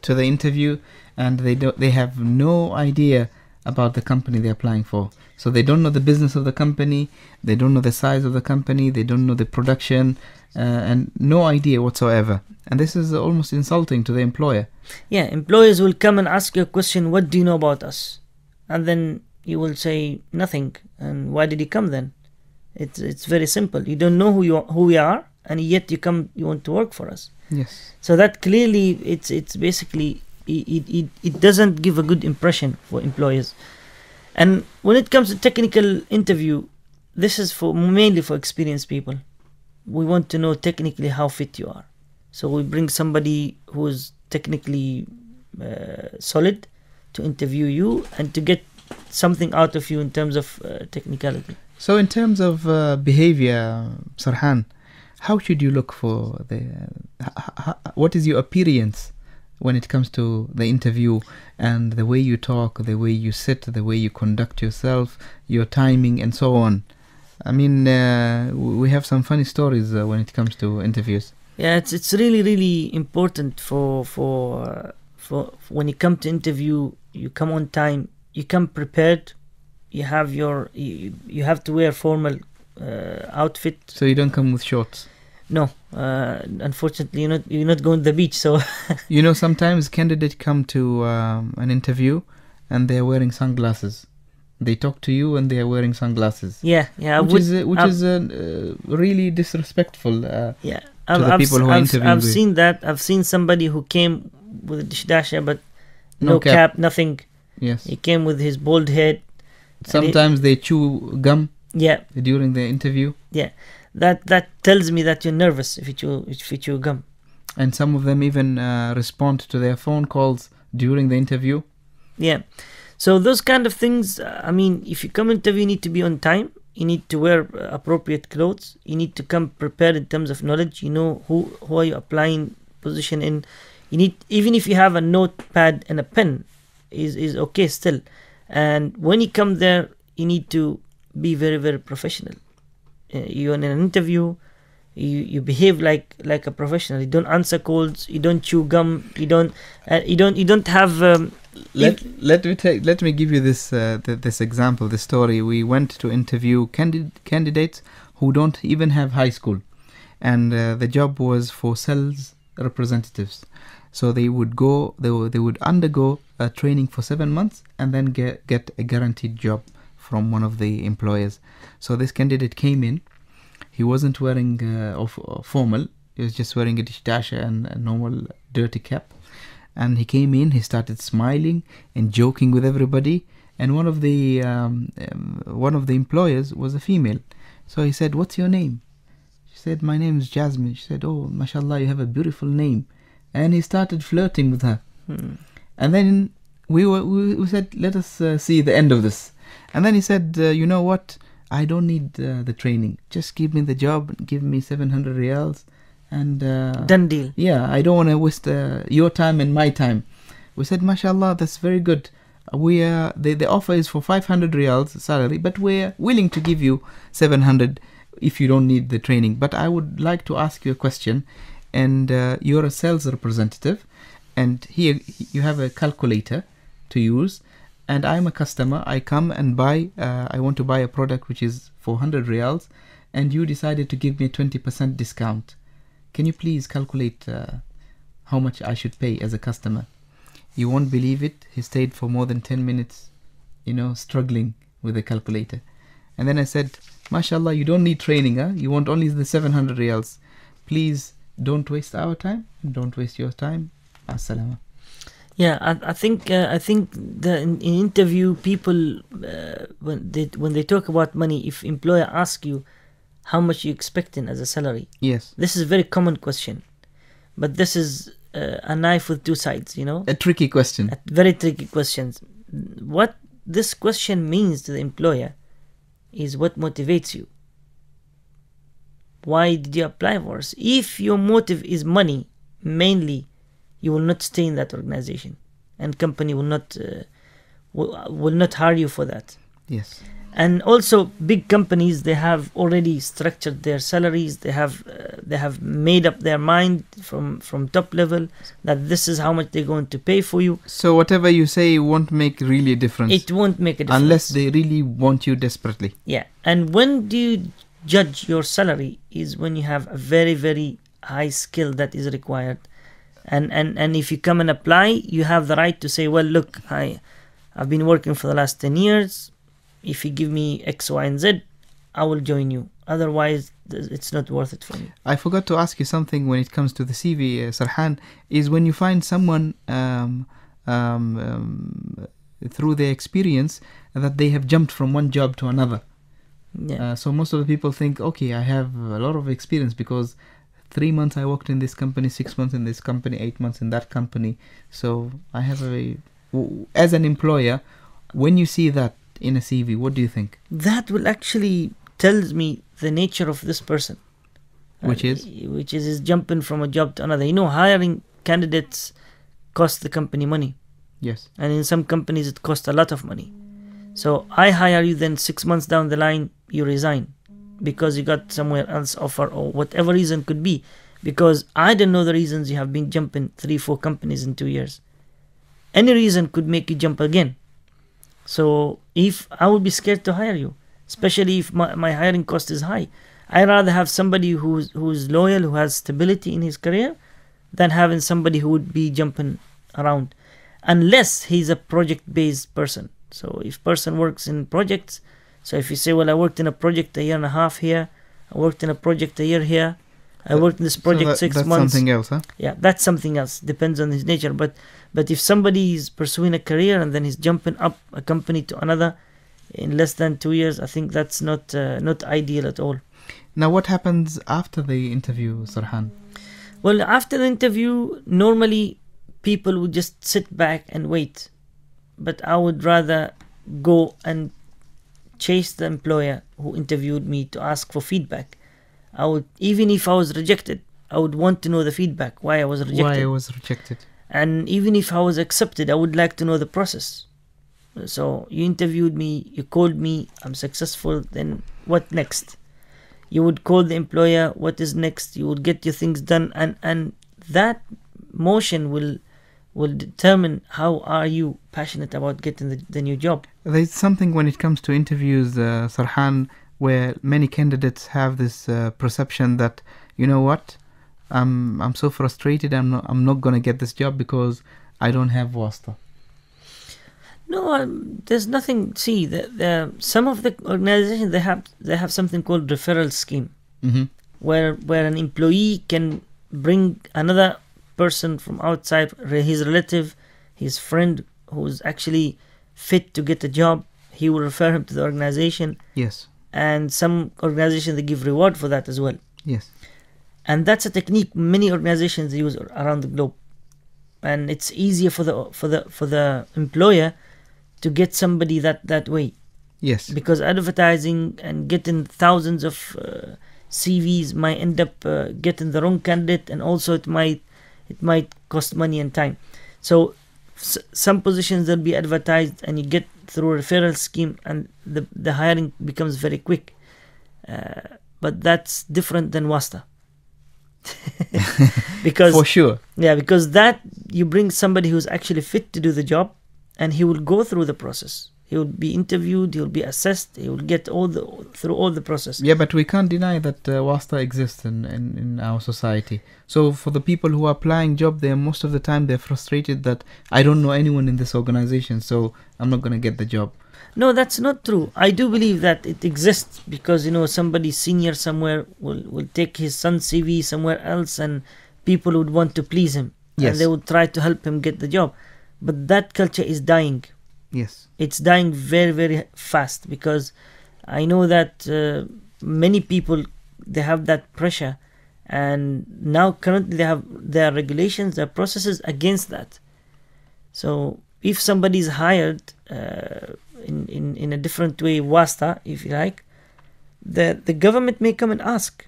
Speaker 2: to the interview and they have no idea about the company they're applying for. So they don't know the business of the company, they don't know the size of the company, they don't know the production, and no idea whatsoever. And this is almost insulting to the employer.
Speaker 3: Yeah, employers will come and ask you a question, what do you know about us? And then you will say nothing. And why did you come then? It's very simple. You don't know who we are, and yet you want to work for us.
Speaker 2: Yes.
Speaker 3: So that clearly it's basically it doesn't give a good impression for employers. And when it comes to technical interview, this is mainly for experienced people. We want to know technically how fit you are. So we bring somebody who is technically solid to interview you and to get something out of you in terms of technicality.
Speaker 2: So in terms of behavior, Sarhan, how should you look for what is your appearance when it comes to the interview, and the way you talk, the way you sit, the way you conduct yourself, your timing, and so on? I mean, we have some funny stories when it comes to interviews.
Speaker 3: Yeah, it's really, really important for for when you come to interview, you come on time, you come prepared, you have you have to wear formal outfit.
Speaker 2: So you don't come with shorts.
Speaker 3: No, unfortunately, you're not going to the beach. So
Speaker 2: Sometimes candidates come to an interview and they're wearing sunglasses. They talk to you and they are wearing sunglasses.
Speaker 3: yeah,
Speaker 2: Which is really disrespectful.
Speaker 3: yeah.
Speaker 2: to the people who are interviewing
Speaker 3: I've
Speaker 2: with.
Speaker 3: seen that. I've seen somebody who came with a dishdasha but
Speaker 2: No
Speaker 3: no
Speaker 2: cap.
Speaker 3: cap, nothing.
Speaker 2: Yes.
Speaker 3: He came with his bald head.
Speaker 2: Sometimes they chew gum
Speaker 3: Yeah,
Speaker 2: during the interview,
Speaker 3: that tells me that you're nervous if you chew gum.
Speaker 2: and some of them even respond to their phone calls during the interview.
Speaker 3: Yeah. So those kind of things, I mean, if you come interview, you need to be on time. You need to wear appropriate clothes. You need to come prepared in terms of knowledge. You know who are you applying position in. You need, even if you have a notepad and a pen, is okay still. And when you come there, you need to be very, very professional. You're in an interview. You behave like a professional. You don't answer calls. You don't chew gum. You don't have.
Speaker 2: Let me give you this this example, this story. We went to interview candidates who don't even have high school, and the job was for sales representatives. So they would undergo a training for 7 months and then get a guaranteed job from one of the employers. So this candidate came in. He wasn't wearing formal. He was just wearing a dishdasha and a normal dirty cap. And he came in. He started smiling and joking with everybody. And one of the employers was a female. So he said, "What's your name?" She said, "My name is Jasmine." She said, "Oh, mashallah, you have a beautiful name." And he started flirting with her. And then we said, "Let us see the end of this." And then he said, "You know what? I don't need the training. Just give me the job. Give me 700 riyals. And
Speaker 3: Done deal.
Speaker 2: Yeah, I don't want to waste your time and my time." We said, "MashaAllah, that's very good. The offer is for 500 riyals salary, but we're willing to give you 700 if you don't need the training. But I would like to ask you a question. And you're a sales representative, and here you have a calculator to use, and I'm a customer. I come and buy, I want to buy a product which is 400 riyals, and you decided to give me a 20% discount. Can you please calculate how much I should pay as a customer?" You won't believe it. He stayed for more than 10 minutes, struggling with the calculator. And then I said, "MashaAllah, you don't need training, huh? You want only the 700 riyals. Please don't waste our time. Don't waste your time. As-salama."
Speaker 3: Yeah, I think in interview people when they talk about money, if employer asks you how much you expecting as a salary,
Speaker 2: Yes.
Speaker 3: this is a very common question, but this is a knife with two sides.
Speaker 2: A tricky question.
Speaker 3: Very tricky questions. What this question means to the employer is what motivates you. Why did you apply for us? If your motive is money mainly, you will not stay in that organization, and company will not hire you for that.
Speaker 2: Yes.
Speaker 3: And also, big companies, they have already structured their salaries. They have made up their mind from top level that this is how much they're going to pay for you.
Speaker 2: So whatever you say won't make really a difference.
Speaker 3: It won't make a difference
Speaker 2: unless they really want you desperately.
Speaker 3: Yeah. And when do you judge your salary is when you have a very, very high skill that is required. And if you come and apply, you have the right to say, "Well, look, I've been working for the last 10 years. If you give me X, Y, and Z, I will join you. Otherwise, it's not worth it for me."
Speaker 2: I forgot to ask you something when it comes to the CV, Sarhan, is when you find someone through their experience that they have jumped from one job to another.
Speaker 3: Yeah.
Speaker 2: So most of the people think, okay, I have a lot of experience because 3 months I worked in this company, 6 months in this company, 8 months in that company. So I have as an employer, when you see that in a CV, what do you think?
Speaker 3: That will actually tells me the nature of this person.
Speaker 2: Which
Speaker 3: is jumping from a job to another. Hiring candidates costs the company money.
Speaker 2: Yes.
Speaker 3: And in some companies it costs a lot of money. So I hire you, then 6 months down the line you resign because you got somewhere else offer, or whatever reason could be, because I don't know the reasons you have been jumping 3-4 companies in 2 years. any reason could make you jump again. So if I would be scared to hire you, especially if my hiring cost is high. I rather have somebody who's loyal, who has stability in his career, than having somebody who would be jumping around, unless he's a project-based person. So if person works in projects, so if you say, well, I worked in a project a year and a half here, I worked in a project a year here, I worked in this project 6 months.
Speaker 2: That's something else, huh?
Speaker 3: Yeah, that's something else. Depends on his nature. But if somebody is pursuing a career and then he's jumping up a company to another in less than 2 years, I think that's not ideal at all.
Speaker 2: Now, what happens after the interview, Sarhan?
Speaker 3: Well, after the interview, normally people would just sit back and wait. But I would rather go and chase the employer who interviewed me to ask for feedback. I would, even if I was rejected, I would want to know the feedback, why I was rejected. And even if I was accepted, I would like to know the process. So you interviewed me, you called me, I'm successful, then what next? You would call the employer, what is next? You would get your things done, and that motion will determine how are you passionate about getting the new job.
Speaker 2: There's something when it comes to interviews, Sarhan, where many candidates have this perception that, you know what, I'm so frustrated, I'm not going to get this job because I don't have Wasta.
Speaker 3: No, there's nothing. See, some of the organizations they have something called referral scheme, where an employee can bring another person from outside, his relative, his friend who's actually fit to get a job. He will refer him to the organization.
Speaker 2: Yes. And
Speaker 3: some organizations, they give reward for that as well.
Speaker 2: Yes.
Speaker 3: And that's a technique many organizations use around the globe, and it's easier for the employer to get somebody that way.
Speaker 2: Yes.
Speaker 3: Because advertising and getting thousands of CVs might end up getting the wrong candidate, and also it might cost money and time. So some positions will be advertised and you get through a referral scheme, and the hiring becomes very quick. But that's different than Wasta. Because
Speaker 2: for sure.
Speaker 3: Yeah, because that you bring somebody who's actually fit to do the job, and he will go through the process. He will be interviewed, he will be assessed, he will get through all the process.
Speaker 2: Yeah, but we can't deny that Wasta exists in our society. So for the people who are applying job there, most of the time they're frustrated that I don't know anyone in this organization, so I'm not going to get the job.
Speaker 3: No, that's not true. I do believe that it exists because, somebody senior somewhere will take his son's CV somewhere else, and people would want to please him.
Speaker 2: Yes.
Speaker 3: And they would try to help him get the job. But that culture is dying.
Speaker 2: Yes.
Speaker 3: It's dying very, very fast, because I know that many people, they have that pressure, and now currently there are regulations, there are processes against that. So if somebody is hired in a different way, Wasta, if you like, the government may come and ask,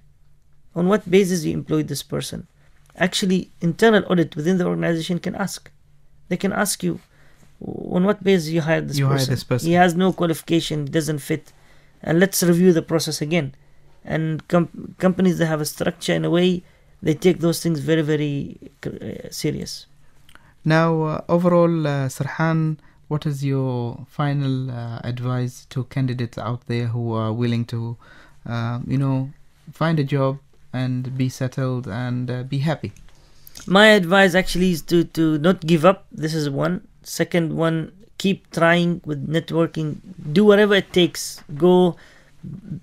Speaker 3: on what basis you employed this person? Actually, internal audit within the organization can ask. They can ask you, on what basis you hired this person? He has no qualification, doesn't fit, and let's review the process again. And companies that have a structure in a way, they take those things very, very serious.
Speaker 2: Now, overall, Sarhan, what is your final advice to candidates out there who are willing to, find a job and be settled and be happy?
Speaker 3: My advice actually is to not give up. This is one. Second one, keep trying with networking. Do whatever it takes. Go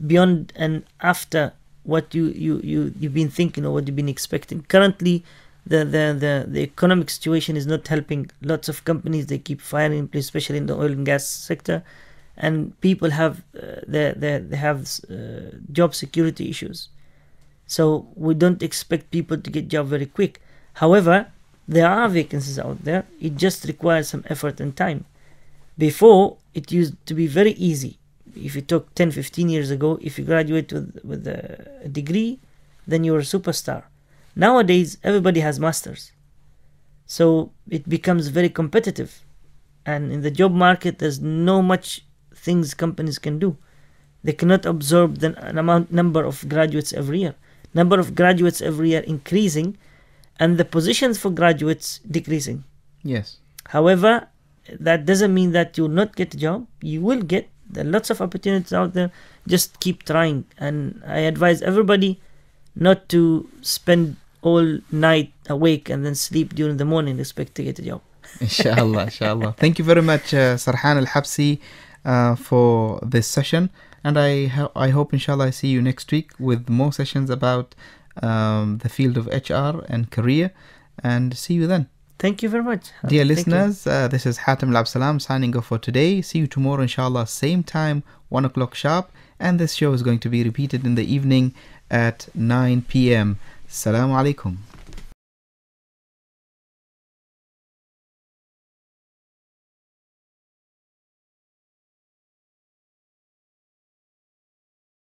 Speaker 3: beyond and after what you've been thinking or what you've been expecting. Currently, the economic situation is not helping. Lots of companies, they keep firing, especially in the oil and gas sector, and people have they have job security issues. So we don't expect people to get job very quick. However, there are vacancies out there. It just requires some effort and time. Before, it used to be very easy. If you took 10-15 years ago, if you graduate with a degree, then you're a superstar. Nowadays, everybody has masters. So it becomes very competitive. And in the job market, there's no much things companies can do. They cannot absorb number of graduates every year. Number of graduates every year increasing, and the positions for graduates decreasing.
Speaker 2: Yes.
Speaker 3: However, that doesn't mean that you will not get a job. You will get. There are lots of opportunities out there. Just keep trying. And I advise everybody not to spend all night awake and then sleep during the morning and expect to get a job.
Speaker 2: Inshallah, inshallah. Thank you very much, Sarhan Al-Habsi, for this session. And I hope, inshallah, I see you next week with more sessions about the field of HR and career. And see you then.
Speaker 3: Thank you very much.
Speaker 2: Dear listeners, this is Hatem Al-Absalam signing off for today. See you tomorrow, inshallah, same time, 1 o'clock sharp. And this show is going to be repeated in the evening at 9 p.m. Assalamu alaikum.